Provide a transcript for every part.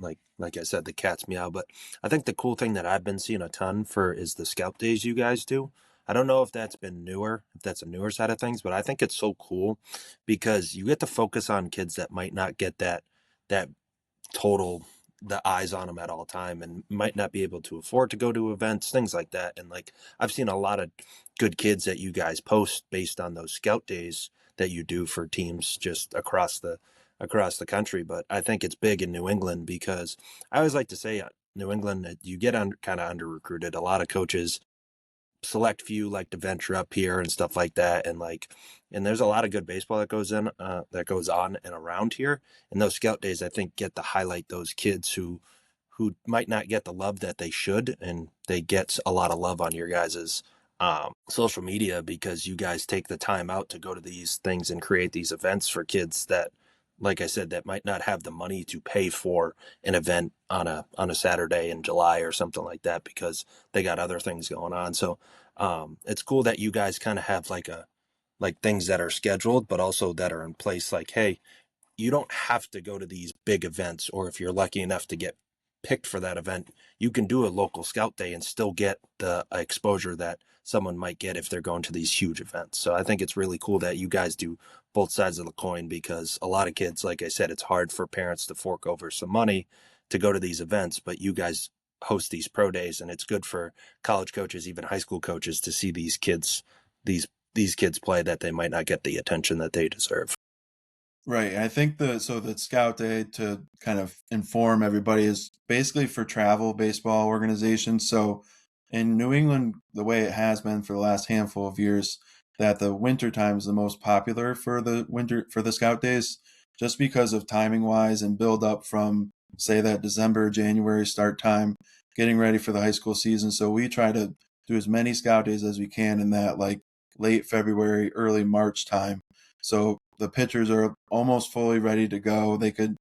like I said, the cat's meow. But I think the cool thing that I've been seeing a ton for is the scout days you guys do. I don't know if that's been newer, if that's a newer side of things, but I think it's so cool because you get to focus on kids that might not get that total the eyes on them at all time and might not be able to afford to go to events, things like that. And like I've seen a lot of good kids that you guys post based on those scout days that you do for teams just across the country. But I think it's big in New England because I always like to say New England, you get kind of under recruited. A lot of coaches, select few like to venture up here and stuff like that, and there's a lot of good baseball that goes on and around here, and those scout days I think get to highlight those kids who might not get the love that they should, and they get a lot of love on your guys's social media because you guys take the time out to go to these things and create these events for kids that, like I said, that might not have the money to pay for an event on a Saturday in July or something like that because they got other things going on. So it's cool that you guys kind of have like things that are scheduled, but also that are in place. Like, hey, you don't have to go to these big events, or if you're lucky enough to get picked for that event, you can do a local scout day and still get the exposure that someone might get if they're going to these huge events. So I think it's really cool that you guys do both sides of the coin because a lot of kids, like I said, it's hard for parents to fork over some money to go to these events, but you guys host these pro days, and it's good for college coaches, even high school coaches, to see these kids play that they might not get the attention that they deserve. Right. I think the scout day, to kind of inform everybody, is basically for travel baseball organizations. So in New England, the way it has been for the last handful of years, that the winter time is the most popular for the scout days, just because of timing wise and build up from, say, that December, January start time, getting ready for the high school season. So we try to do as many scout days as we can in that like late February, early March time. So the pitchers are almost fully ready to go. They could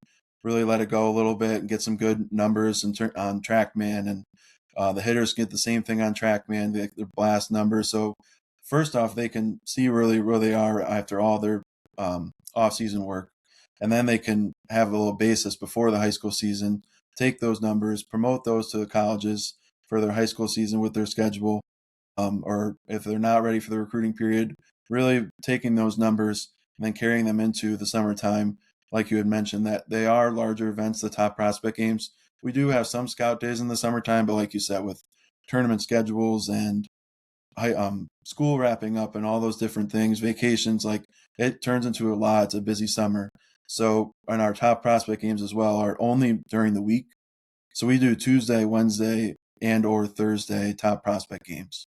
really let it go a little bit and get some good numbers on Trackman, and the hitters get the same thing on Trackman, their blast numbers. So first off, they can see really where they are after all their off-season work, and then they can have a little basis before the high school season. Take those numbers, promote those to the colleges for their high school season with their schedule, or if they're not ready for the recruiting period, really taking those numbers and then carrying them into the summertime. Like you had mentioned, that they are larger events, the top prospect games. We do have some scout days in the summertime, but like you said, with tournament schedules and school wrapping up and all those different things, vacations, like it turns into a lot. It's a busy summer. So, and our top prospect games as well are only during the week. So we do Tuesday, Wednesday, and or Thursday top prospect games,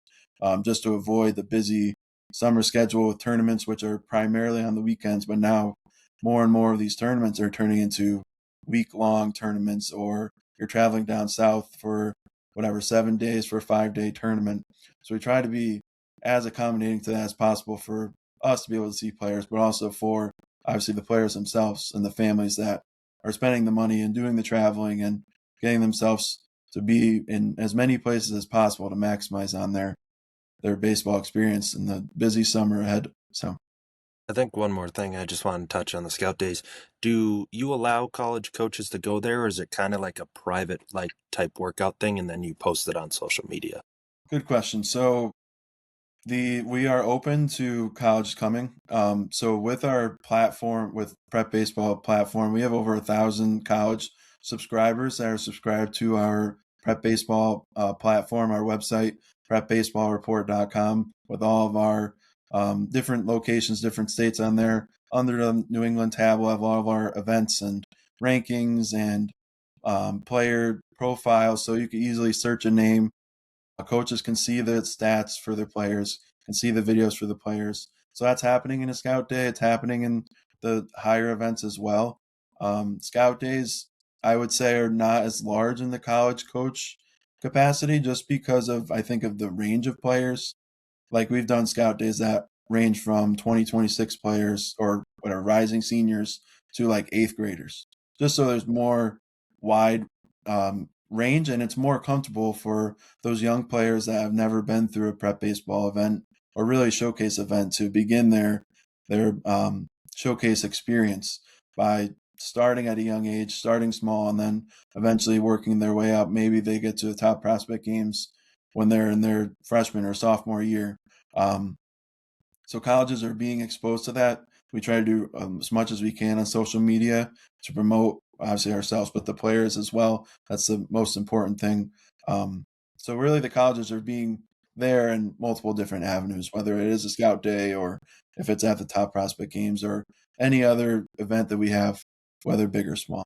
just to avoid the busy summer schedule with tournaments, which are primarily on the weekends. But now more and more of these tournaments are turning into week-long tournaments, or you're traveling down south for whatever 7 days for a 5-day tournament. So we try to be as accommodating to that as possible for us to be able to see players, but also for obviously the players themselves and the families that are spending the money and doing the traveling and getting themselves to be in as many places as possible to maximize on their baseball experience in the busy summer ahead. So I think one more thing I just want to touch on the scout days. Do you allow college coaches to go there, or is it kind of like a private like type workout thing and then you post it on social media? good question. So we are open to college coming. So with our platform, with Prep Baseball platform, we have over 1,000 college subscribers that are subscribed to our Prep Baseball platform, our website, prepbaseballreport.com, with all of our different locations, different states on there. Under the New England tab, we'll have all of our events and rankings and player profiles, so you can easily search a name. Coaches can see the stats for their players, can see the videos for the players. So that's happening in a scout day. It's happening in the higher events as well. Scout days, I would say, are not as large in the college coach capacity, just because of, I think, of the range of players. Like we've done scout days that range from 2026 players or whatever, rising seniors, to like eighth graders, just so there's more wide range, and it's more comfortable for those young players that have never been through a prep baseball event or really showcase event to begin their showcase experience by starting at a young age, starting small, and then eventually working their way up. Maybe they get to the top prospect games when they're in their freshman or sophomore year. Um, so colleges are being exposed to that. We try to do as much as we can on social media to promote, obviously, ourselves, but the players as well. That's the most important thing. So really, the colleges are being there in multiple different avenues, whether it is a scout day or if it's at the top prospect games or any other event that we have, whether big or small.